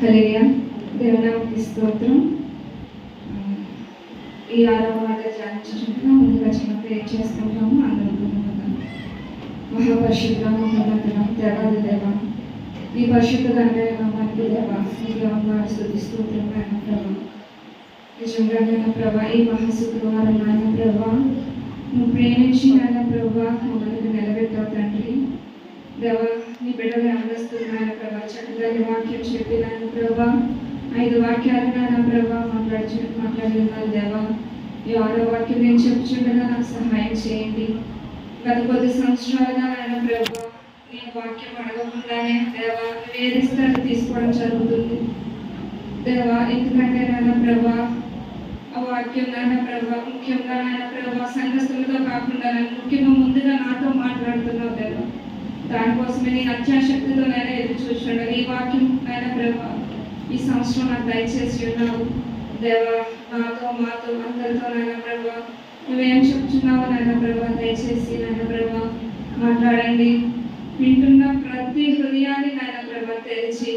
హల్లెలూయా. దేవునికి స్తోత్రం. ఈ 6వ మాట ధ్యానించుకుంటున్నా. ముందుగా చిన్న ప్రేయర్ చేసుకుంటాము. అందరూ మహాపరిశుద్ధ మహోన్నతుడ దేవాది దేవ, నీ పరిశుద్ధ ఘనమైన నామానికి దేవ, నీకు వందనాలు స్తుతిస్తోత్రం నాయన ప్రభా. నిజంగా నాయన ప్రభా, ఈ మహాశుక్రవారం నాయన ప్రభా, నువ్వు ప్రేమించి నాయన ప్రభా మమ్మల్ని నిలబెట్టావు తండ్రి. దేవ, నీ బిడ్డలు అందస్తున్నాయన ప్రభా, చక్కగా నీ వాక్యం చెప్పి నాయన ప్రభా 5 వాక్యాలు నాయన ప్రభా మాట్లాడి ఉన్నారు దేవా. ఈ 6వ వాక్యం నేను చెప్పుచుండగా నాకు సహాయం చేయండి. గత కొద్ది సంవత్సరాలుగా నాయన ప్రభా నేను వాక్యం అడగకుండానే దేవా వేరే స్థాయి తీసుకోవడం జరుగుతుంది దేవా. ఎందుకంటే నాయన ప్రభా ఆ వాక్యం నాయన ప్రభా ముఖ్యంగా నాయన ప్రభా సంఘస్థులతో కాకుండా ముఖ్యంగా ముందుగా నాతో మాట్లాడుతున్నావు దేవా. దానికోసమే నేను అత్యాశక్తితో నేను ఎదురు చూస్తున్నాను. ఈ వాక్యం నాయన ప్రభా ఈ సంవత్సరం నాకు దయచేసి ఉన్నావు దేవా. నాతో మాతో అందరితో నాయన ప్రభా నువ్వేం చెప్తున్నావు నాయన ప్రభా, దయచేసి నాయన ప్రభా మాట్లాడండి. వింటున్న ప్రతి హృదయాన్ని నాయన ప్రభా తెరిచి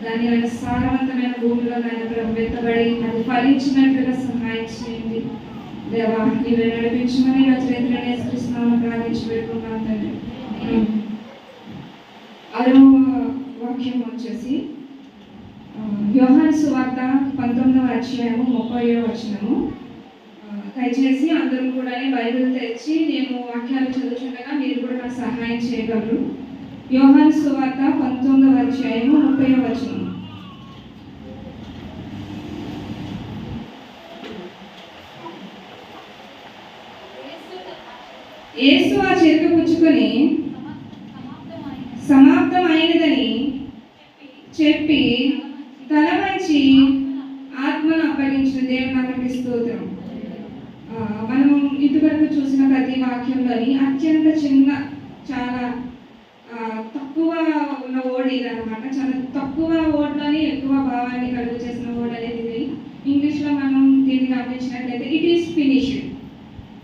దాని ఆయన సారవంతమైన భూమిలో నాయన ప్రభా వెతబడి అది ఫలించినట్లుగా సహాయం చేయండి దేవా. నీవే నడిపించమని నా చేతిలో నేర్పిస్తున్నాను, ప్రార్థించి పెట్టుకున్నాను తండ్రి. 6వ వాక్యం వచ్చేసి యోహాను సువార్త 19వ అధ్యాయము 30వ వచనము. దయచేసి అందరూ కూడా బైబిల్ తెరిచి నేను వాక్యాలు చదువుతుండగా మీరు కూడా నాకు సహాయం చేయగలరు. యోహాను సువార్త 19వ అధ్యాయము 30వ వచనం. యేసు ఆ చెరుకు పుచ్చుకొని సమాప్తమైనదని చెప్పి తల వంచి ఆత్మను అప్పగించిన దేవునికి స్తోత్రం. మనం ఇటువరకు చూసిన ప్రతి వాక్యంలోని అత్యంత చిన్న చాలా తక్కువ ఉన్న వర్డ్ ఇది అనమాట. చాలా తక్కువ వర్డ్లోని ఎక్కువ భావాన్ని కలుగు చేసిన వర్డ్ అనేది ఇది. ఇంగ్లీష్లో మనం దీన్ని గమనించినట్లయితే ఇట్ ఈస్ ఫినిష్డ్.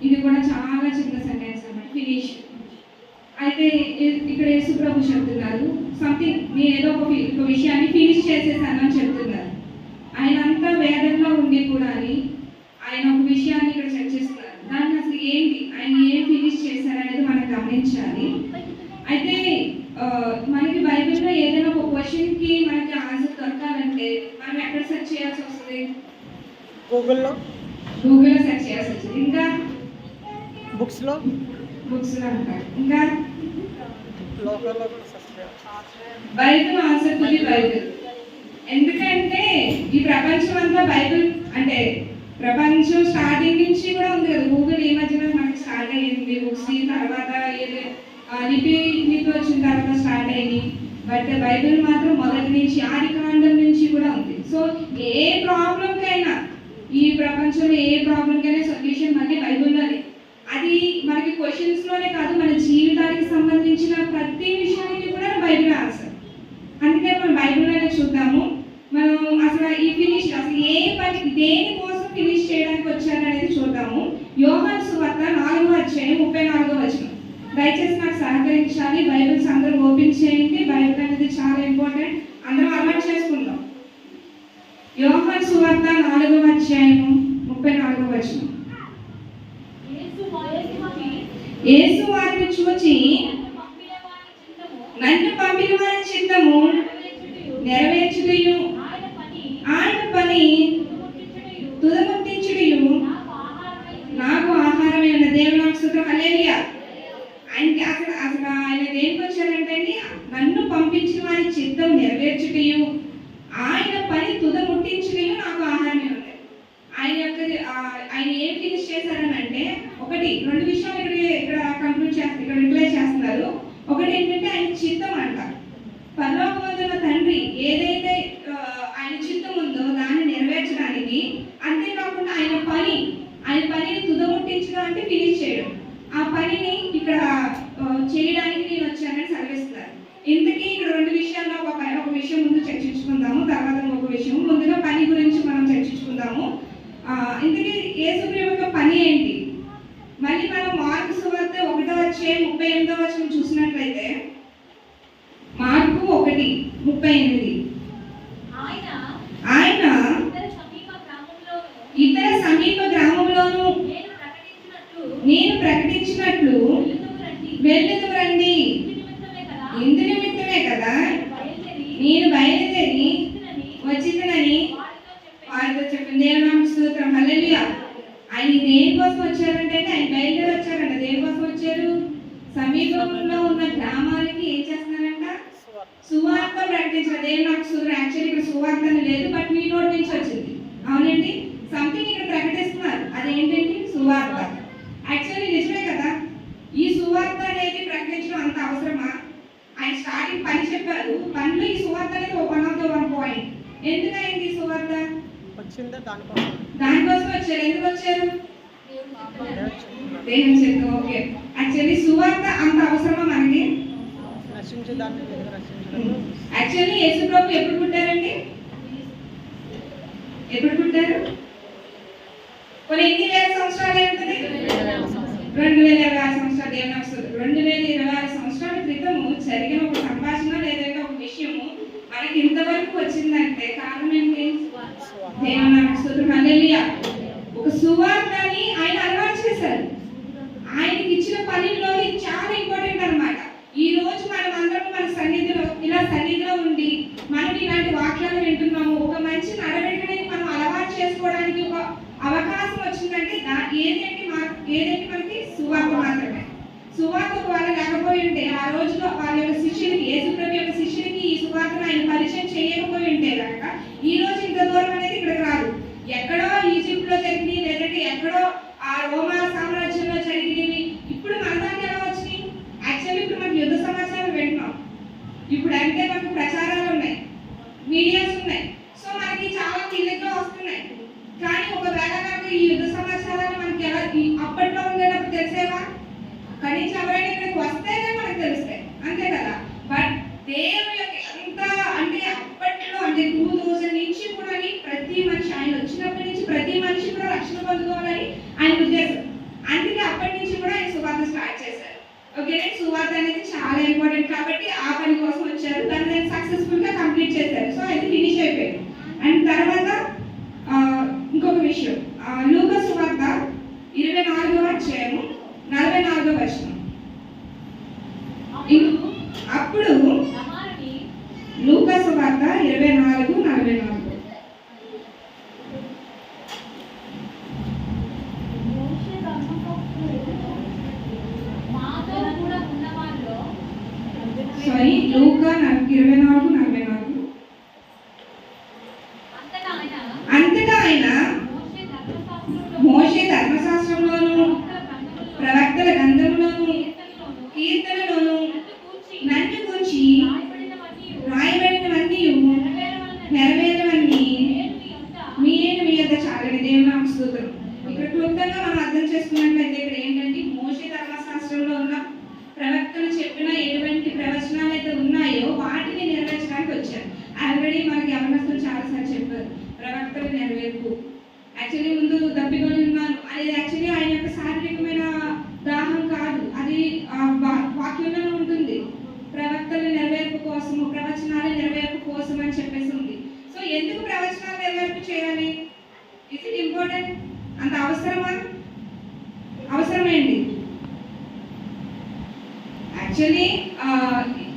ఇది కూడా చాలా చిన్న సెంటెన్స్ అన్నమాట, ఫినిష్. అయితే ఇక్కడ యేసు ప్రభు చెప్తున్నారు సంథింగ్, నేను ఏదో ఒక విషయాన్ని ఫినిష్ చేసేసాను అని చెప్తున్నారు. ఆయన అంతా వేదంలో ఉండి కూడా ఆయన ఒక విషయాన్ని ఇక్కడ చర్చిస్తున్నారు. దాన్ని అసలు ఏంటి, ఆయన ఏం ఫినిష్ చేశారనేది మనం గమనించాలి. అయితే మనకి బైబిల్లో ఏదైనా ఒక క్వశ్చన్కి మనకి ఆన్సర్ దొరకాలంటే మనం ఎక్కడ సెర్చ్ చేయాల్సి వస్తుంది? గూగుల్లో సెర్చ్ చేయాల్సి వస్తుంది. ఇంకా బుక్స్లో అంటారు. ఇంకా Bible answer to the Bible. ఎందుకంటే ఈ ప్రపంచం అంతా బైబిల్ అంటే ప్రపంచం స్టార్టింగ్ నుంచి కూడా ఉంది కదా. గూగుల్ ఈ మధ్యన మనకి స్టార్ట్ అయ్యింది. బుక్స్ తర్వాత లిపి వచ్చిన తర్వాత స్టార్ట్ అయ్యింది. బట్ బైబిల్ మాత్రం మొదటి నుంచి ఆదికాండం నుంచి కూడా ఉంది. సో ఏ ప్రాబ్లంకైనా ఈ ప్రపంచంలో ఏ ప్రాబ్లంకైనా సొల్యూషన్ మళ్ళీ బైబిల్లోనే. అది మనకి క్వశ్చన్స్లోనే కాదు, మన జీవితానికి సంబంధించిన ప్రతి విషయానికి కూడా బైబిల్ ఆన్సర్. అందుకే మనం బైబిల్లోనే చూద్దాము. మనం అసలు ఈ ఫినిష్ అసలు ఏ పని దేనికోసం ఫినిష్ చేయడానికి వచ్చారనేది చూద్దాము. యోహాను సువార్త 4వ అధ్యాయం 34వ వచనం. దయచేసి నాకు సహకరించాలి. బైబిల్స్ అందరూ ఓపెన్ చేయండి. బైబిల్ అనేది చాలా ఇంపార్టెంట్, అందరం అలవాటు చేసుకుందాం. యోహాను సువార్త 4వ అధ్యాయం 34వ వచనం. యేసు వారిని చూచి నన్ను పంపిన వారి చిత్తము నెరవేర్చుటయు ఆయన పని తుదముట్టించుటయు నాకు ఆహారమే ఉన్న దేవుని స్తోత్రం. హల్లెలూయా. ఆయనకి అసలు ఆయన దేనికి వచ్చారంటే నన్ను పంపించిన వారి చిత్తం నెరవేర్చుటయు ఆయన పని తుదముట్టించుటయు నాకు ఆహారమే ఉంది. ఆయన ఏం ఫినిష్ చేశారని అంటే ఒకటి 2 విషయాలు ఇక్కడ కంక్లూడ్ చేస్తారు, ఇక్కడ రిప్లై చేస్తున్నారు. ఒకటి ఏంటంటే ఆయన చిత్తం అంట. పరలోకమందున్న తండ్రి ఏదైతే ఆయన చిత్తం ఉందో దాన్ని నెరవేర్చడానికి, అంతేకాకుండా ఆయన పనిని తుదముట్టించడం అంటే ఫినిష్ చేయడం. ఆ పనిని ఇక్కడ చేయడానికి నేను వచ్చానని సెలవిస్తున్నారు. ఇంతకీ ఇక్కడ 2 విషయాల్లో ఒక విషయం ముందు చర్చించుకుందాము, తర్వాత ఒక విషయం. ముందుగా పని గురించి మనం చర్చించుకుందాము. ఇంతకీ యేసు యొక్క పని ఏంటి? మళ్ళీ మనం మార్కు సువార్త 1వ అధ్యాయం 38వ వచనం చూసినట్లయితే మార్కు 1:38 నేను బయలుదేరి వచ్చిందని వారితో చెప్పింది. దేవుని నామమునకు స్తోత్రం. హల్లెలూయా. ఆయన దేనికోసం వచ్చారంటే ఆయన బయలుదేరి వచ్చారంట. దేనికోసం వచ్చారు? సమీపంలో ఉన్న గ్రామాలకి ఏం చేస్తున్నారంట? సువార్త ప్రకటించారు. దేవుని నామమునకు స్తోత్రం. యాక్చువల్లీ ఇక్కడ సువార్త అని లేదు, బట్ మీ నోటి నుంచి వచ్చింది. అవునండి, సంథింగ్ ఇక్కడ ప్రకటిస్తున్నారు. అదేంటండి? సువార్త. యాక్చువల్లీ నిజమే కదా. ఈ సువార్త అనేది ప్రకటించడం అంత అవసరమా? ఆయన స్టార్టింగ్ పని చెప్పారు. పనిలో ఈ సువార్త అనేది one of the one point. ఎందుకైంది ఈ సువార్త? దానికోసం వచ్చారు. ఎందుకు వచ్చారు? దేవుని చిత్తం. ఓకే, యాక్చువల్లీ సువార్త అంత అవసరమా మనకి? యాక్చువల్లీ యేసు ప్రభు ఎప్పుడు పుట్టారండి? ఎప్పుడు పుట్టారు? కొన్ని ఎన్ని వేల సంవత్సరాలు ఏంటది? 2026 సంవత్సరాలు. దేవుని వస్తుంది. 2026 సంవత్సరాల క్రితము జరిగిన ఒక సంభాషణ లేదంటే ఒక విషయము మనకి ఇంతవరకు వచ్చిందంటే కారణం ఏంటి? దేవుని నామమునకు హల్లెలూయా. ఒక సువార్తని ఆయన అలవాటు చేశారు. ఆయనకి ఇచ్చిన పనిలో చాలా ఇంపార్టెంట్ అన్నమాట. ఈ రోజు మనం అందరం మన సన్నిధిలో ఉండి మనం ఇలాంటి వాక్యాలు వింటున్నాము. ఒక మంచి నడవడికని మనం అలవాటు చేసుకోవడానికి ఒక అవకాశం వచ్చిందంటే ఏదేంటి మనకి? సువార్త మాత్రమే. సువార్త వాళ్ళ లేకపోయి ఉంటే ఆ రోజులో వాళ్ళ యొక్క శిష్యులకి, యేసుప్రభు యొక్క శిష్యులకి ఈ సువార్తను ఆయన పరిచయం చేయకపోయి ఉంటే కనుక ఈ రోజు ఇంత దూరం అనేది ఇక్కడికి రాదు. ఎక్కడో ఈజిప్ట్ లో జరిగింది, లేదంటే ఎక్కడో ఆ రోమా సామ్రాజ్యంలో జరిగినవి ఇప్పుడు మన దానికి ఎలా వచ్చినాయి? యాక్చువల్లీ ఇప్పుడు మనకి యుద్ధ సమాచారం వింటున్నాం. ఇప్పుడు అంటే మనకు ప్రచారాలు ఉన్నాయి, మీడియాస్ ఉన్నాయి. సో మనకి చాలా తేలిగ్గా వస్తున్నాయి. కానీ ఒకవేళ కనుక ఈ యుద్ధ సమాచారాలు మనకి ఎలా అప్పట్లో ఉండేటప్పుడు తెలిసేవా? కనీసం ఎవరైనా ఇక్కడికి వస్తేనే మనకు తెలుస్తాయి, అంతే కదా. బట్ దేవుని యొక్క ఎంత అంటే అప్పట్లో అంటే 2000 నుంచి కూడా ప్రతి మనిషి, ఆయన వచ్చినప్పటి నుంచి ప్రతి మనిషి కూడా రక్షణ పొందుకోవాలని ఆయన ఉద్దేశం. అందుకే అప్పటి నుంచి కూడా ఆయన సువార్త స్టార్ట్ చేశారు. ఓకే, సువార్త అనేది చాలా ఇంపార్టెంట్ కాబట్టి ఆ పని కోసం వచ్చారు. దాన్ని నేను సక్సెస్ఫుల్ గా కంప్లీట్ చేశారు. సో అది ఫినిష్ అయిపోయింది. అండ్ తర్వాత ఇంకొక విషయం, లూకా సువార్త 24వ అధ్యాయము 44వ వచనం. అప్పుడు లూకా సువార్త 24:44 సారీ లూకా 24:44 అంతటా ఆయన మోషే ధర్మశాస్త్రంలోను ప్రవక్తల గ్రంథంలోను కీర్తనలోను నన్ను గురించి రాయబడినవన్నీ నెరవేరవన్నీ మీ యొద్ద చాలని. దేవుని నామమునకు స్తోత్రం. ఇక్కడ క్లుప్తంగా మనం అర్థం చేసుకున్నట్లయితే ఇక్కడ ఏంటంటే మోషే ధర్మశాస్త్రంలో ఉన్న ప్రవక్తలు చెప్పిన ఎటువంటి ప్రవచనాలు అయితే ఉన్నాయో వాటిని నెరవేర్చడానికి వచ్చారు. ఆల్రెడీ మనకి యవనస్తులు చాలాసార్లు చెప్పారు ప్రవక్తలు నెరవేర్పు. యాక్చువల్లీ ముందు దప్పికొని ఉన్నాను అనేది యాక్చువల్లీ ఆయన యొక్క శారీరకమైన దాహం కాదు, అది వాక్యంలో ఉంటుంది. ప్రవక్తల నెరవేర్పు కోసము, ప్రవచనాల నెరవేర్పు కోసం అని చెప్పేసి ఉంది. సో ఎందుకు ప్రవచనాలు నెరవేర్పు చేయాలి? Is it important? అంత అవసరమా? అవసరమేంటి? యాక్చువల్లీ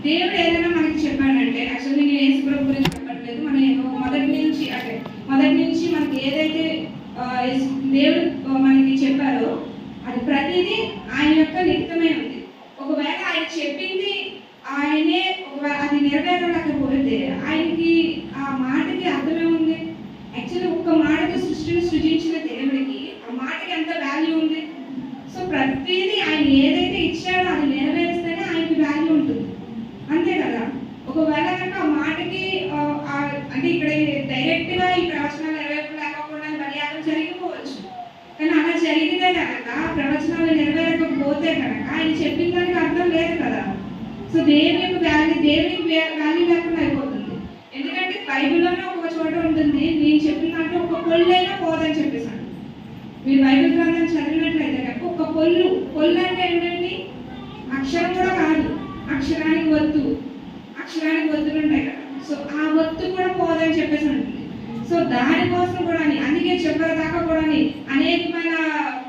దేవుడు ఏదైనా మనకి చెప్పాడంటే, యాక్చువల్లీ నేను యేసుప్రభు గురించి చెప్పట్లేదు, మనం మొదటి నుంచి మనకి ఏదైతే దేవుడు మనకి చెప్పారో అది ప్రతిదీ ఆయన యొక్క లిఖితమై ఉంది. ఒకవేళ ఆయన చెప్పింది ఆయనే అది నెరవేరలేకపోతే ఆయనకి ఆ మాటకి అర్థమేముంది? యాక్చువల్లీ ఒక్క మాటతో సృష్టిని సృజించిన దేవుడికి ఆ మాటకి ఎంత వాల్యూ ఉంది? సో ప్రతిదీ ఆయన ఏదైతే ఇచ్చాడో అది నెరవేరిస్తేనే ఆయనకి వాల్యూ ఉంటుంది, అంతే కదా. ఒకవేళ కనుక ఆ మాటకి అంటే ఇక్కడ డైరెక్ట్ గా ఈ ప్రవచనాలు నెరవేర్పు లేకపోవడం బలియాగం జరిగిపోవచ్చు. కానీ అలా జరిగితే కనుక ప్రవచనాలు నెరవేరకపోతే కనుక ఆయన చెప్పిన దానికి అర్థం లేదు కదా. సో దేవునికి వాల్యూ లేకుండా అయిపోతుంది. ఎందుకంటే బైబిల్లోనే ఒక చోట ఉంటుంది, నేను చెప్పిన దాంట్లో ఒక పొల్లైనా పోదని చెప్పేసాను. మీరు బైబిల్ గ్రంథం చదివినట్లయితే కనుక ఒక పొల్లు అంటే ఏంటండి? అక్షరం కూడా కాదు, అక్షరానికి ఒత్తులు ఉంటాయి కదా. సో ఆ ఒత్తు కూడా పోదని చెప్పేసి ఉంటుంది. సో దానికోసం కూడా అందుకే చెప్పారు దాకా కూడా అనేకమైన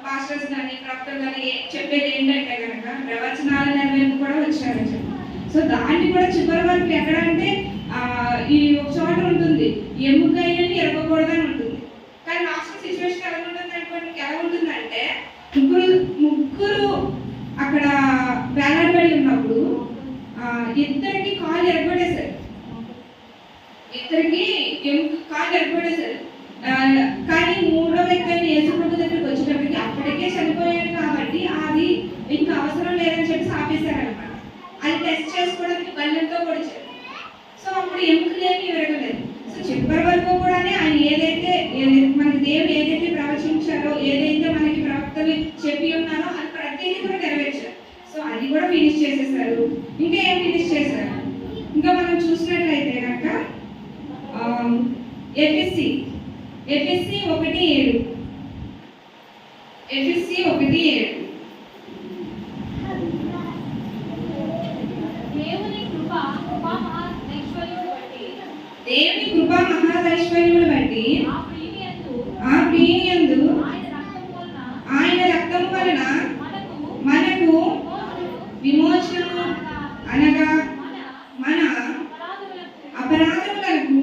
పాస్టర్స్ కానీ ప్రవక్తలు కానీ చెప్పేది ఏంటంటే కనుక ప్రవచనాల నెరవేర్పు కూడా వచ్చారని చెప్పి. సో దాన్ని కూడా చివరి వరకు ఎక్కడంటే అతనికి కాలు ఎరపడేశారు. కానీ మూడో వ్యక్తి అయిన యేసుప్రభు దగ్గరికి వచ్చేటప్పటికి అప్పటికే చనిపోయాడు కాబట్టి అది ఇంకా అవసరం లేదని చెప్పి ఆపేశారనమాట. అది టెస్ట్ చేసుకోవడానికి బల్లెంతో పొడిచారు. సో అప్పుడు ఎముకలేమి విరగలేదు. సో చివరి వరకు కూడా ఆయన ఏదైతే మనకి దేవుడు ఏదైతే ప్రవచించారో, ఏదైతే మనకి ప్రవక్తలు చెప్పి ఉన్నారో అది ప్రతిదీ కూడా నెరవేర్చారు. సో అది కూడా ఫినిష్ చేసేసారు. ఇంకా ఏం ఫినిష్ చేశారు? ఇంకా మనం చూసినట్లయితే కనుక ఎఫెసీ 1:7 ఎఫెసీ 1:7 దేవుని కృపా మహాదైశ్వర్యమును బట్టి ఆ ప్రియయందు ఆయన రక్తము వలన మనకు విమోచనము అనగా మన అపరాధములకు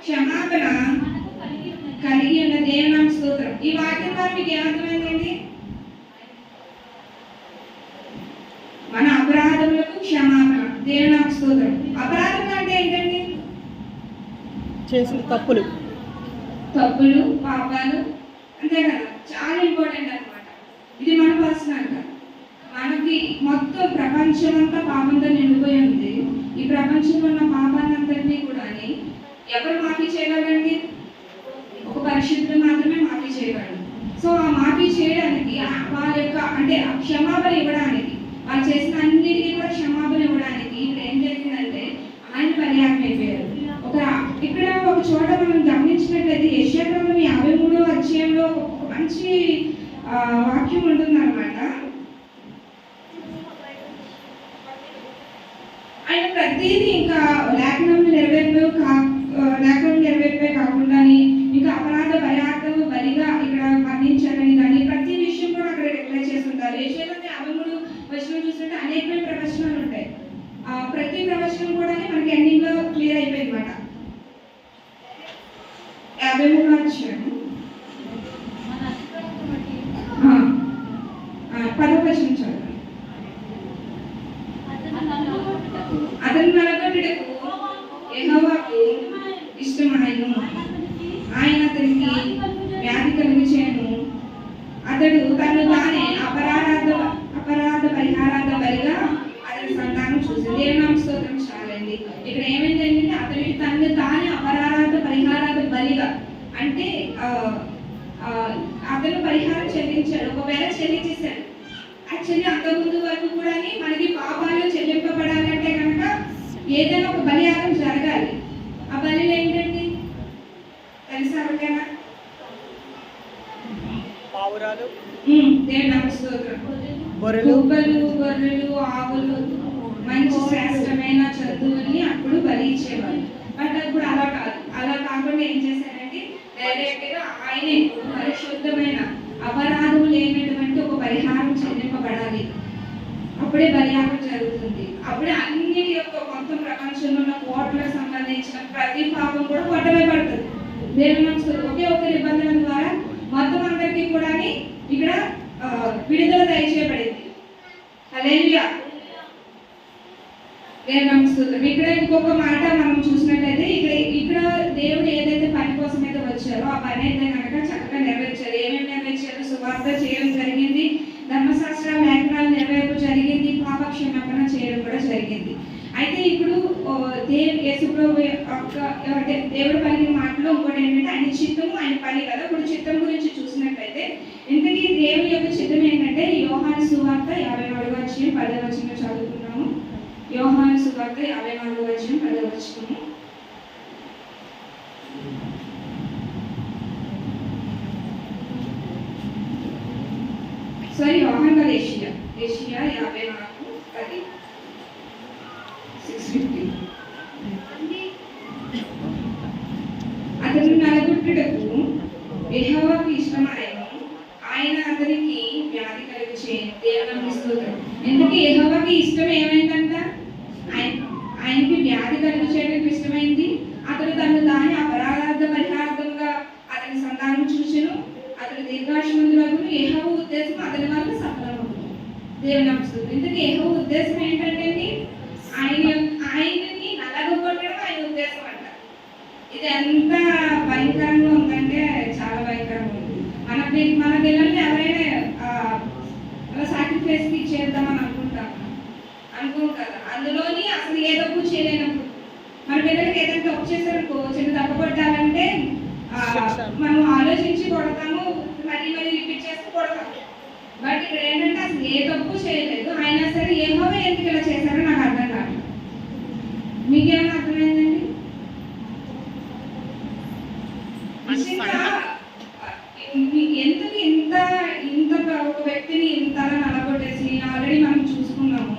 క్షమాపణ కలిగి ఉన్న దేవుని స్తోత్రం. ఈ వాక్యం ద్వారా మీకు ఏమర్థమైందండి? మన అపరాధములకు క్షమాపణ, దేవుని స్తోత్రం. అపరాధం అంటే ఏంటండి? చేసిన తప్పులు, పాపాలు, అంతే కదా. చాలా ఇంపార్టెంట్ అనమాట. ఇది మన పర్సనల్గా మనకి మొత్తం ప్రపంచం అంతా పాపంతో నిండిపోయి ఉంది. ఈ ప్రపంచంలో ఉన్న పాపాన్ని అంతటినీ కూడా ఎవరు మాఫీ చేయగలరండి? ఒక పరిశుద్ధుడు మాత్రమే మాఫీ చేయగలరు. సో ఆ మాఫీ చేయడానికి వాళ్ళ యొక్క అంటే క్షమాపణ ఇవ్వడానికి, వాళ్ళు చేసిన అన్నిటికీ కూడా క్షమాపణ ఇవ్వడానికి ఇప్పుడు ఏం జరిగిందంటే ఆయన పర్యాప్తం అయిపోయారు. ఇక్కడ ఒక చోట మనం గమనించినట్లయితే యెషయా గ్రంథం 53వ అధ్యాయంలో ఒక మంచి వాక్యం ఉంటుంది అనమాట. ఆయన ప్రతిదీ ఇంకా లేఖనం నెరవేర్పే కాకుండా ఇంకా అపరాధ భయార్థం బలిగా ఇక్కడ మరణించారని కానీ ప్రతి విషయం కూడా అక్కడ డిక్లేర్ చేస్తుంటారు. యెషయా గ్రంథం 53 వచనం చూస్తుంటే అనేకమైన ప్రవచనాలు ఉంటాయి. ప్రతి ప్రవచనం కూడా మనకి ఎండింగ్ లో క్లియర్ అయిపోయింది అనమాట. 53 అధ్యాయం 10వ వచనం చదవండి. అతను నలగొట్టుటకు యెహోవాకు ఇష్టమాయెను, ఆయన అతనికి వ్యాధి కలుగచేయును, అతడు తను తానే అపరాధ పరిహారార్థ బలిగా అతని సంతానం చూసి. దేవుని స్తోత్రం. చాలండి. ఇక్కడ ఏమైందంటే అతనికి తను తానే అపరాధ పరిహారార్థ బలిగా అంటే అతను పరిహారం చెల్లించాడు. ఒకవేళ చెల్లించేశాడు. యాక్చువల్లీ అంతకుముందు వరకు కూడా మనకి పాపాలు చెల్లింపబడాలంటే కనుక ఏదైనా ఒక బలియాగం జరగాలి. ఆ బలిలో ఏంటండి తెలుసా? ఎవరికైనా? దేవుని స్తోత్రం. గొర్రెలు, ఆవులు, మంచి శ్రేష్టమైన జంతువుల్ని అప్పుడు బలి ఇచ్చేవాళ్ళు. బట్ అప్పుడు అలా కాకుండా ఏం చేశారంటే డైరెక్ట్ గా ఆయనే పరిశుద్ధమైన అపరాధం లేనటువంటి ఒక పరిహారం చెల్లింపబడాలి. అప్పుడే బలియాగం జరుగుతుంది. అప్పుడే అన్నిటి యొక్క మొత్తం ప్రపంచంలో ఉన్న కోట్లకు సంబంధించిన ప్రతి పాపం కూడా కొట్టవేయబడుతుంది. దేవుని ఒకే ఒక నిబంధన ద్వారా మొత్తం అందరికీ కూడా ఇక్కడ విడుదల దయచేయబడింది. హల్లెలూయా. దేవుని స్తోత్రం. ఇక్కడ ఇంకొక మాట మనం చూసినట్లయితే ఇక్కడ దేవుడు ఏదైతే పని కోసం అయితే వచ్చారో ఆ పని అయితే కనుక చక్కగా నెరవేర్చారు. ఏమేమి నెరవేర్చారు? సువార్త చేయడం జరిగింది, ధర్మశాస్త్ర లేఖనాలు నెరవేర్పు జరిగింది, పాప క్షమాపణ చేయడం కూడా జరిగింది. అయితే ఇప్పుడు యేసుప్రభు దేవుడు పలికిన మాటలో ఇంకోటి ఏంటంటే ఆయన చిత్తము, ఆయన పని కదా. ఇప్పుడు చిత్తం గురించి చూసినట్లయితే ఇంతకీ దేవుని యొక్క చిత్తం ఏంటంటే యోహాను సువార్త 54వ అధ్యాయం 10వ వచనం చదువుకున్నాము. యోహాను సువార్త 54వ అధ్యాయం 10వ వచనం. సారీ, యోహాను కాదు, యెషయా 54:10 6:50. అతను నలగొట్టుటకు యెహోవాకు ఇష్టమాయెను, ఆయన అతనికి వ్యాధి కలుగచేయును. దేవుని స్తోత్రం. ఎందుకు యెహోవాకి ఇష్టం ఏమైందంట? ఆయనకి వ్యాధి కలుగచేయడానికి ఇష్టమైంది. అతడు తను దాని అపరాధ పరిహార్థంగా అతని సంతానం చూచెను, అతడు దీర్ఘాయుష్మంతుడగును. యెహోవా ఉద్దేశం అతని వల్ల సఫలమగును. దేవుని స్తోత్రం. ఎందుకు యెహోవా ఉద్దేశం ఏంటంటే ఆయన్ని నలగొట్టడం ఆయన ఉద్దేశం అంట. ఇది ఎంత భయంకరంగా ఉందంటే చాలా భయంకరంగా ఉంది. మన పిల్లల్ని ఎవరైనా అలా సాక్రిఫైస్కి చేద్దామని అనుకోం కదా. అందులోని అసలు ఏ తప్పు చేయలేనప్పుడు మన పిల్లలకి ఏదైనా తప్పు చేశారనుకో, చిన్న తప్పు కొట్టాలంటే మనం ఆలోచించి కొడతాము, మళ్ళీ రిపీట్ చేస్తూ కొడతాము. బట్ ఇక్కడ ఏంటంటే అసలు ఏ తప్పు చేయలేదు, అయినా సరే ఏమో ఎందుకు ఇలా చేశారో నాకు అర్థం కాదు. మీకేమైనా అర్థమైందండి? ఎందుకు ఇంత ఇంత ఒక వ్యక్తిని ఇంతలా నలగొట్టేసి ఆల్రెడీ మనం చూసుకున్నాము.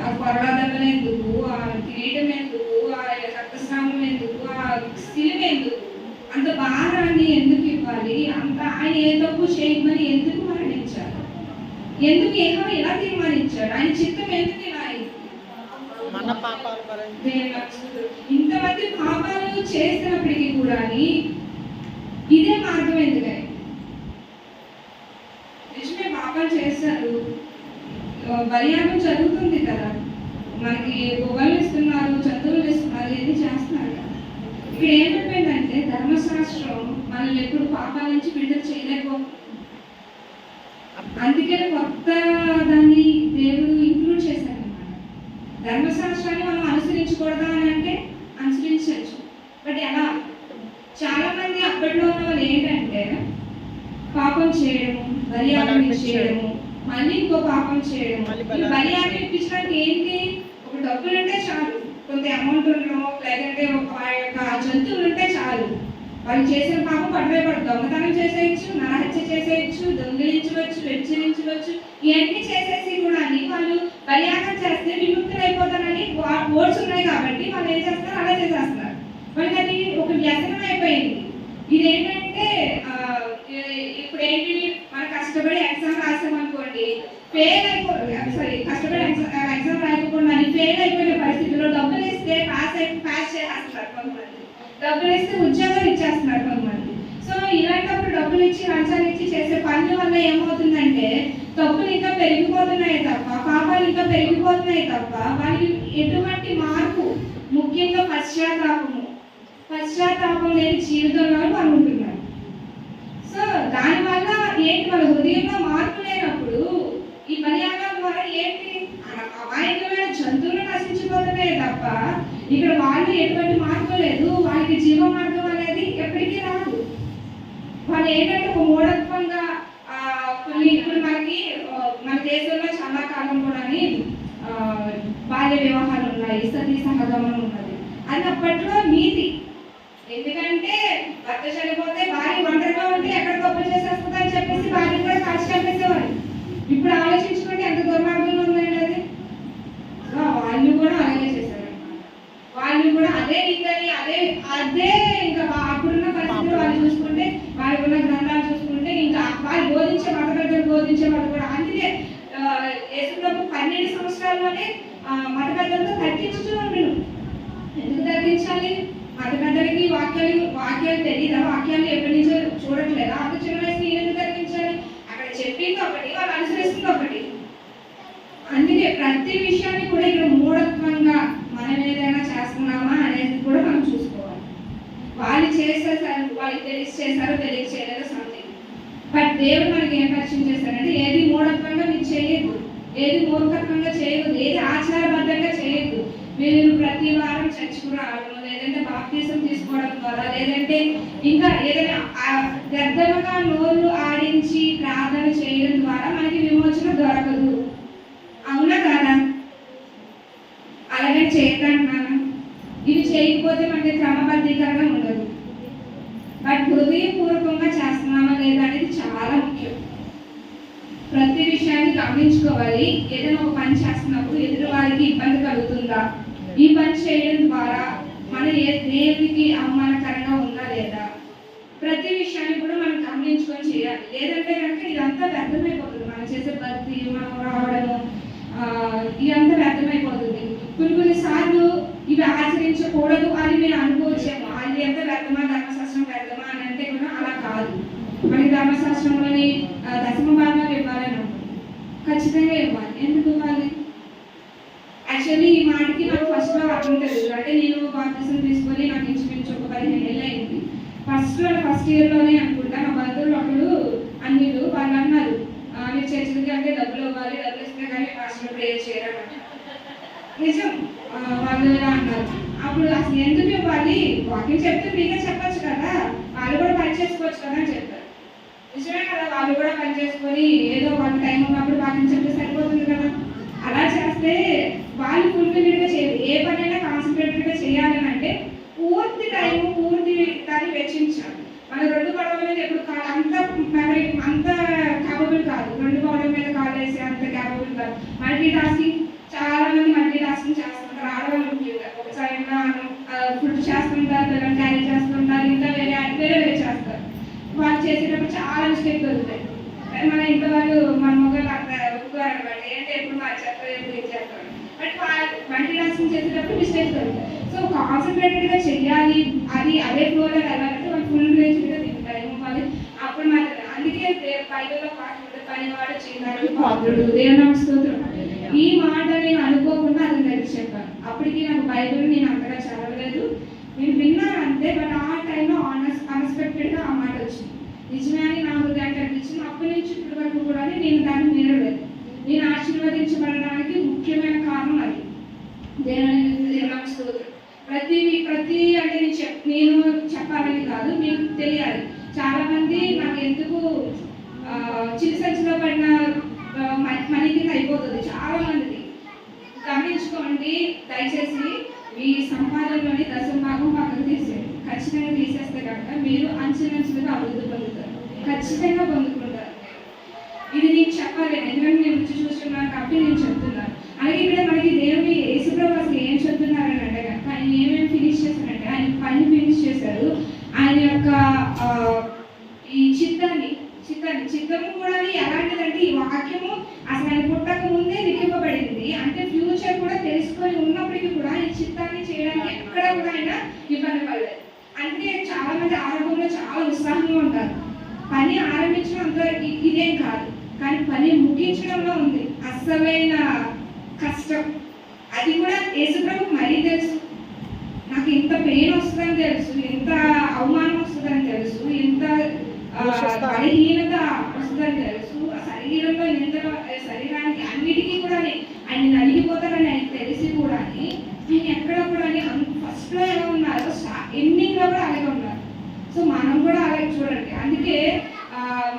ఆ కొరడా దెబ్బలు ఎందుకు, ఆ కిరీటం ఎందుకు, ఆ రక్తస్రావం ఎందుకు, ఆ శిలువ ఎందుకు, అంత భారాన్ని ఎందుకు ఇవ్వాలి, అంత ఆయన ఏ తప్పు చేయమని ఎందుకు మరణించారు, ఎందుకు ఏమో ఇలా తీర్మానించాడు, ఆయన చిత్తం ఎందుకు ఇలా ఇంతమంది పాపాలు చేసినప్పటికీ కూడా ఇదే మార్గం ఎందుకని? నిజమే పాపాలు చేస్తారు, బలియాగం జరుగుతుంది కదా, మనకి గొవ్వలు ఇస్తున్నారు, జంతువులు ఇస్తున్నారు, ఏది చేస్తున్నారు కదా. ఇక్కడ ఏమైపోయిందంటే ధర్మశాస్త్రం మనల్ని ఎప్పుడు పాపాల నుంచి విడుదల చేయలేకపోతుంది. అందుకని కొత్త దాన్ని దేవుడు ఇంక్లూడ్ చేశారనమాట. ధర్మశాస్త్రాన్ని మనం అనుసరించకూడదా అని అంటే అనుసరించవచ్చు, బట్ ఎలా? చాలా మంది అప్పట్లో ఉన్న వాళ్ళు ఏంటంటే పాపం చేయడము, బలియాగం చేయడము, మళ్ళీ ఇంకో పాపం చేయడం. బలియాగం ఇప్పించడానికి ఏంటి? ఒక డబ్బులు ఉంటే చాలు, కొంత అమౌంట్ ఉండడము, లేదంటే ఒక జంతువులు ఉంటే చాలు, వాళ్ళు చేసిన పాపం పడవేయబడు. దొంగతనం చేసేయచ్చు, నరహత్య చేసేయచ్చు, దొంగిలించవచ్చు, వ్యభిచరించవచ్చు, ఇవన్నీ చేసేసి కూడా వాళ్ళు బలియాగం చేస్తే విముక్తులు అయిపోతారని ఓట్స్ ఉన్నాయి కాబట్టి వాళ్ళు ఏం చేస్తారు, అలా చేసేస్తున్నారు. వాళ్ళకి అది ఒక వ్యసనం అయిపోయింది. ఇదేంటంటే ఇప్పుడు ఏంటి, మనం కష్టపడి ఎగ్జామ్ రాసామనుకోండి, కష్టపడి ఎగ్జామ్ రాయకుండా ఫెయిల్ అయిపోయిన పరిస్థితుల్లో డబ్బులు ఇస్తే పాస్ చేసేస్తున్నారు కొంతమంది, డబ్బులు ఇస్తే ఉద్యోగాలు ఇచ్చేస్తున్నారు కొంతమంది. సో ఇలాంటప్పుడు డబ్బులు ఇచ్చి లంచాలు ఇచ్చి చేసే పనుల వల్ల ఏమవుతుందంటే తప్పులు ఇంకా పెరిగిపోతున్నాయి తప్ప, పాపాలు ఇంకా పెరిగిపోతున్నాయి తప్ప వాళ్ళకి ఎటువంటి మార్పు, ముఖ్యంగా పశ్చాత్తాపం లేని జీవితంలో వాళ్ళు ఉంటున్నారు. సో దానివల్ల ఏంటి, వాళ్ళ హృదయంలో మార్పు లేనప్పుడు ఈ బలియాగం ద్వారా ఏంటి, అమాయకమైన జంతువులు నశించిపోతున్నాయి తప్ప ఇక్కడ వాళ్ళు ఎటువంటి మార్పు లేదు, వాళ్ళకి జీవ మార్గం అనేది ఎప్పటికీ రాదు. వాళ్ళు ఏంటంటే ఒక మూఢత్వంగా కొన్ని ఇప్పుడు మన దేశంలో చాలా కాలం కూడా బాల్య వివాహాలు ఉన్నాయి, సతీ సహగమనం ఉన్నది. అది అప్పట్లో నీతి. ఎందుకంటే భర్త చనిపోతే భార్య ఒంటరిగా ఉంటే ఎక్కడ తప్పులు చేసేస్తుందా అని చెప్పేసి భార్య కూడా కాల్చి చంపేసేవారు. ఇప్పుడు ఆలోచించుకుంటే ఎంత దుర్మార్గంగా ఉందండి అది. వాళ్ళు కూడా అలాగే చేశారన్నమాట. వాళ్ళు కూడా అదే నీతని అదే ఇంకా అప్పుడున్న పరిస్థితులు వాళ్ళు చూసుకుంటే, వాళ్ళకున్న గ్రంథాలు చూసుకుంటే, ఇంకా వాళ్ళు బోధించే వాళ్ళు కూడా అందుకే యేసుప్రభు 12 సంవత్సరాల్లోనే మత పెద్దలతో తగ్గించుతూ ఉండను. ఎందుకు తగ్గించాలి? మత పెద్దలకి వాక్యాలు తెలియదా? వాక్యాలు ఎప్పటి నుంచో చూడట్లేదా? అంత చిన్న వయసు ఎందుకు తగ్గించాలి? అక్కడ చెప్పింది ఒకటి, వాళ్ళు అనుసరిస్తుంది ఒకటి. అందుకే ప్రతి విషయాన్ని కూడా ఇక్కడ మూఢత్వంగా మనం ఏదైనా చేస్తున్నామా అనేది కూడా మనం చూసుకోవాలి. వాళ్ళు చేసేసారు, వాళ్ళకి తెలిసి చేశారో తెలియక చేయలేదో సంథింగ్. బట్ దేవుడు మనకి ఏం పరిచయం చేశారంటే ఏది మూఢత్వంగా మీరు చేయదు, ఏది మూర్ఖత్వంగా చేయదు, ఏది ఆచారబద్ధంగా చేయదు. మీరు ప్రతి వారం చర్చకు రావడం, లేదంటే బాప్తిసం తీసుకోవడం ద్వారా, లేదంటే ఇంకా ఏదైనా గర్దమగా నోళ్ళు ఆడించి ప్రార్థన చేయడం ద్వారా మనకి విమోచన దొరకదు. అవునా కాదా? అలాగే చేయకంటున్నాను. ఇవి చేయకపోతే మనకి క్రమబద్ధీకరణ ఉండదు. బట్ హృదయపూర్వకంగా చేస్తున్నామా లేదా అనేది చాలా ముఖ్యం. ప్రతి విషయాన్ని గమనించుకోవాలి. ఏదైనా ఒక పని చేస్తున్నప్పుడు ఎదుటి వారికి ఇబ్బంది కలుగుతుందా, ఈ పని చేయడం ద్వారా మన దేవుడికి అవమానకరంగా ఉందా లేదా, ప్రతి విషయాన్ని కూడా మనం గమనించుకొని చేయాలి. లేదంటే కనుక ఇదంతా వ్యర్థమైపోతుంది. మనం చేసే భక్తి, మనం రావడము, ఇదంతా వ్యర్థమైపోతుంది. కొన్నిసార్లు ఇవి ఆచరించకూడదు అని మీరు అనుకోవచ్చేమో. అది ఎంత వ్యర్థమా, ధర్మశాస్త్రం వ్యర్థమా అని అంటే కూడా అలా కాదు. మనకి ధర్మశాస్త్రంలోని దశమ భాగాలు ఇవ్వాలని ఉంటుంది, ఖచ్చితంగా ఇవ్వాలి. ఎందుకు ఇవ్వాలి? యాక్చువల్లీ ఈ మాటకి నాకు ఫస్ట్లో అర్థం తెలియదు. అంటే నేను బాప్తిసం తీసుకొని నాకు ఇంచుమించు ఒక ఫస్ట్ ఇయర్లోనే అనుకుంటా మా బంధువులు ఒకరు అన్నిలు వాళ్ళు అన్నారు, మీరు చర్చిలకి అంటే డబ్బులు ఇవ్వాలి, డబ్బులు ఇస్తే కానీ పాస్టర్ ప్రేయర్ చేయరన్నమాట. నిజం, వాళ్ళు ఇలా అన్నారు. అప్పుడు అసలు ఎందుకు ఇవ్వాలి, వాకింగ్ చెప్తే ఫ్రీగా చెప్పచ్చు కదా, వాళ్ళు కూడా పని చేసుకోవచ్చు కదా అని చెప్పారు. నిజమే కదా, వాళ్ళు కూడా పని చేసుకొని ఏదో వాళ్ళ టైం ఉన్నప్పుడు వాకింగ్ చెప్తే సరిపోతుంది కదా. అలా చేస్తే వాళ్ళు ఫుల్ఫిల్డ్గా చేయరు. ఏ పనైనా కాన్సన్ట్రేటెడ్గా చేయాలని అంటే పూర్తి టైం పూర్తి దాన్ని వెచ్చించాలి. మన రెండు పడవల మీద ఎప్పుడు అంత మెమరీ అంత క్యాపబుల్ కాదు, రెండు పడవల మీద కాల్ వేసే అంత క్యాపబుల్ కాదు. మల్టీ టాస్కింగ్, చాలా మంది మల్టీ టాస్కింగ్ చేస్తుంటారు, ఆడవాళ్ళు ముఖ్యంగా. ఒకసారి ఫుడ్ చేస్తుంటారు, పిల్లలు క్యారీ చేస్తుంటారు, ఇంకా వేరే చేస్తారు. వాళ్ళు చేసేటప్పుడు చాలా మిస్టేక్ దొరుకుతాయి. మన ఇంట్లో వాళ్ళు మన మొగలు అక్కడ ఒప్పుకోరు అనమాట, ఏంటంటే ఎప్పుడు మార్చేస్తారు, ఎప్పుడు ఇది చేస్తారు. బట్ మల్టీ టాస్కింగ్ చేసేటప్పుడు మిస్టేక్స్ దొరుకుతాయి. సో కాన్సన్ట్రేటెడ్గా చెయ్యాలి, అది అదే ఫ్లోలో వెళ్ళాలంటే వాళ్ళు ఫుల్ రేంజ్గా తింటారు ఇవ్వాలి. అప్పుడు మాత్రం అందుకే బైబిల్లో పాత్రుడు పనివాడు చిన్నాడు పాత్రుడు దేవుని స్తోత్రం. ఈ మాట నేను అనుకోకుండా అది నడిచి చెప్పాను. అప్పటికి నాకు బైబిల్ నేను అంతగా చదవలేదు, నేను విన్నాను అంతే. బట్ ఆ టైంలో అన్ఎక్స్పెక్టెడ్గా ఆ మాట వచ్చింది. నిజమే అని నా హృదయానికి అనిపించింది. అప్పటి నుంచి ఇప్పటి వరకు కూడా నేను దాన్ని మీరలేదు. నేను ఆశీర్వదించబడడానికి ముఖ్యమైన కారణం అది. దేవుని స్తోత్రం. ప్రతి అంటే నేను చెప్పాలని కాదు, మీకు తెలియాలి. చాలా మంది నాకు ఎందుకు చిన్న సంచిలో పడిన మనీ కింద అయిపోతుంది చాలా మందికి. గమనించుకోండి దయచేసి, మీ సంపాదనలోని 10% పక్కకు తీసేయండి. ఖచ్చితంగా తీసేస్తే కనుక మీరు అంచెలంచెలుగా అభివృద్ధి పొందుతారు, ఖచ్చితంగా పొందుకుంటారు. ఇది నేను చెప్పాలి, ఎందుకంటే నేను రుచి చూస్తున్నాను కాబట్టి నేను చెప్తున్నాను. అలాగే ఇక్కడ మనకి దేవుని యేసుప్రభు అసలు ఏం చెప్తున్నారని అంటే కనుక ఆయన ఏమేమి ఫినిష్ చేశారంటే ఆయన పని ఫినిష్ చేశారు. ఆయన యొక్క ఈ చిత్తము కూడా ఎలాంటిదంటే ఈ వాక్యము అసలు ఆయన పుట్టక ముందే లిఖింపబడింది. అంటే ఫ్యూచర్ కూడా తెలుసుకొని ఉన్నప్పటికీ కూడా ఈ చిత్తాన్ని చేయడానికి ఎక్కడ కూడా ఆయన ఇబ్బంది పడలేదు. అంటే చాలా మంది ఆరంభంలో చాలా ఉత్సాహంగా ఉంటారు, పని ఆరంభించడం అంత ఇదేం కాదు, కానీ పని ముగించడంలో ఉంది అసలైన కష్టం. అది కూడా యేసుప్రభు మరీ తెలుసు. నాకు ఇంత పెయిన్ వస్తుందని తెలుసు, ఎంత అవమానం వస్తుందని తెలుసు, ఎంత బలహీనత వస్తుందని తెలుసు, శరీరంలో శరీరానికి అన్నిటికీ కూడా ఆయన నలిగిపోతారని ఆయన తెలిసి కూడా ఆయన ఎక్కడ కూడా ఫస్ట్లో ఎలా ఉన్నారో ఎండింగ్లో కూడా అలాగే ఉన్నారు. సో మనం కూడా అలాగే చూడండి. అందుకే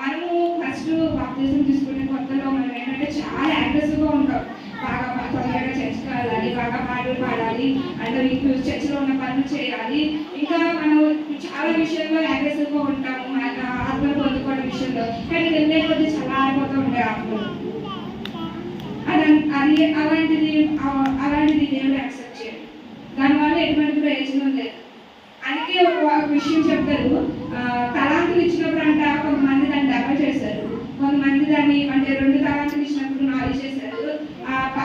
మనము ఫస్ట్ బాప్తిజం తీసుకునే కొత్తలో మనం ఏంటంటే చాలా అగ్రెసివ్గా ఉంటాం. బాగా తొందరగా చర్చకి వెళ్ళాలి, బాగా పాటలు పాడాలి, అంటే మీకు చర్చలో ఉన్న పనులు చేయాలి. ఇంకా మనం చాలా విషయంలో అగ్రెసివ్గా ఉంటాము, ఆత్మలు పొందుకోవడం విషయంలో. కానీ వెళ్ళే కొద్ది చాలా ఆడిపోతూ ఉంటాయి ఆత్మలు. అలాంటిది దేవుడు యాక్సెప్ట్ చేయాలి. దానివల్ల ఎటువంటి ప్రయోజనం లేదు. అందుకే ఒక విషయం చెప్తారు, తలాంతులు ఇచ్చినప్పుడు అంట కొంతమంది దాన్ని డబల్ చేశారు, కొంతమంది దాన్ని అంటే 2 తలాంతులు ఇచ్చినప్పుడు 4 చేశారు,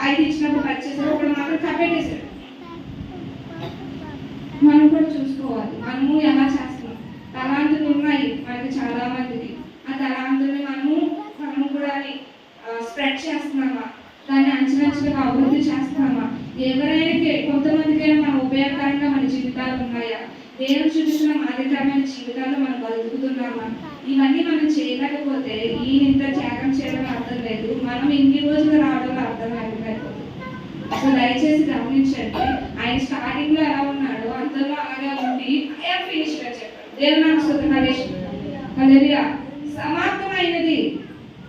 5 ఇచ్చినప్పుడు 10 చేశారు, ఒకడు మాత్రం కప్పెట్టేశారు. మనం కూడా చూసుకోవాలి మనము ఎలా చేస్తున్నాం. తలాంతులు ఉన్నాయి మనకి చాలా మందికి, ఆ తలాంతుల్ని మనము కూడా స్ప్రెడ్ చేస్తున్నామా, దాన్ని అంచెలంచెలుగా అభివృద్ధి చేస్తున్నామా, ఎవరైనా కొంతమందికైనా మన ఉపయోగకరంగా మన జీవితాలు ఉన్నాయా, దేవుడు చూపించిన మాదిరికరమైన జీవితాలు మనం బతుకుతున్నామా, ఇవన్నీ మనం చేయలేకపోతే ఇంత త్యాగం చేయడం అర్థం లేదు, మనం ఇన్ని రోజులు రావడంలో అర్థం అయిపోతుంది. సో దయచేసి గమనించండి, ఆయన స్టార్టింగ్ లో ఎలా ఉన్నాడో అంతలో అలాగే ఉండి ఫినిష్ గా చెప్పాడు. దేవుడు నాకు సమాప్తమైనది,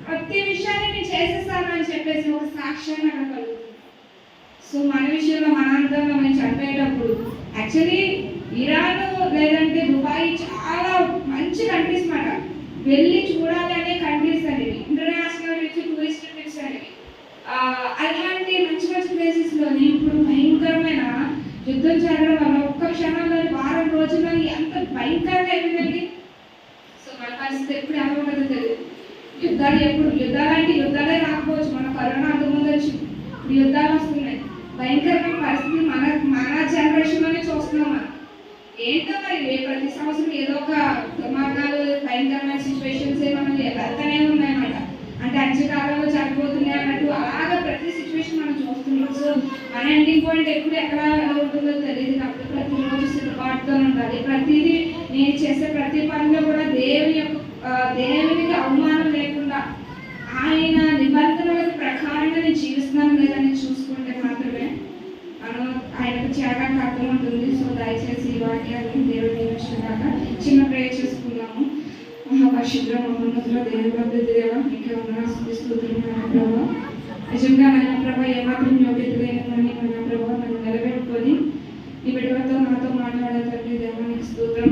ప్రతి విషయాన్ని నేను చేసేస్తాను అని చెప్పేసి ఒక సాక్ష్యాన్ని అక్కడ కలుగుతుంది. సో మన విషయంలో మన అంతంలో మనం చనిపోయేటప్పుడు యాక్చువల్లీ ఇరాన్ లేదంటే దుబాయ్ చాలా మంచి కంట్రీస్ మాట, వెళ్ళి చూడాలి అనే కంట్రీస్ అనేవి, ఇంటర్నేషనల్ టూరిస్ట్ ట్రిప్స్ అనేవి. అలాంటి మంచి మంచి ప్లేసెస్లోని ఇప్పుడు భయంకరమైన యుద్ధం జరగడం వల్ల ఒక్క క్షణంలో వారం రోజుల్లో ఎంత భయంకరంగా అయిపోయిందండి. సో మన పరిస్థితి ఎప్పుడు ఎలా ఉండదో తెలియదు. యుద్ధాలే రాకపోవచ్చు, మన కరోనా అంతకుముందు వచ్చి ఇప్పుడు యుద్ధాలు వస్తున్నాయి. భయంకరమైన పరిస్థితి మన జనరేషన్లోనే చూస్తున్నాం. మనం ఏంటో మరి ప్రతి సంవత్సరం ఏదో ఒక దుర్మార్గాలు భయంకరమైన సిచ్యువేషన్స్ మనం వెళ్తూనే ఉన్నాయన్నమాట. అంటే అంత్యకాలంలో చనిపోతున్నాయి అన్నట్టు అలాగా ప్రతి సిచ్యువేషన్ మనం చూస్తున్నాం. సో మన ఎండింగ్ పాయింట్ ఎప్పుడు ఎక్కడ ఉంటుందో తెలియదు కాబట్టి ప్రతిరోజు సిద్ధపాటుతో ఉండాలి. ప్రతిదీ నేను చేసే ప్రతి పనిలో కూడా దేవునికి అవమానం లేకుండా ఆయన నిబంధనలకు ప్రకారంగా నేను జీవిస్తున్నాను లేదా నేను చూసుకుంటే మాత్రమే ఆయనకు త్యాగానికి అర్థం ఉంటుంది. సో దయచేసి ఈ వాక్యాన్ని దేవుడు నియమించుకున్నాక చిన్న ప్రేయర్ చేసుకున్నాము. మహాపరిశుద్ధ మహోన్నతుల దేవ మీకే స్తుతులైన ప్రభా, నిజంగా నాయన ప్రభా ఏమాత్రం యోగ్యత లేనివని మన ప్రభా నన్ను నిలబెట్టుకొని ఈ బిడ్డలతో నాతో మాట్లాడే తండ్రి దేవానికి స్తోత్రం.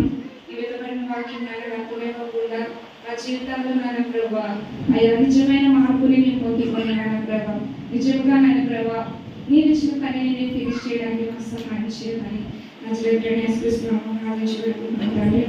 ఈ విధమైన వాక్యం నాయన అర్థమైపోకుండా నా జీవితంలో నాయన ప్రభా అయ్యా నిజమైన మార్పుని నేను పొందుకొని నాయన ప్రభా నిజంగా నాయన ప్రభా నేను ఇచ్చిన పనిని నేను ఫినిష్ చేయడానికి నాకు సహాయం చేయమని నా జీవితాన్ని ఆశిస్తున్నాము. ఆలోచన పెట్టుకుంటాను.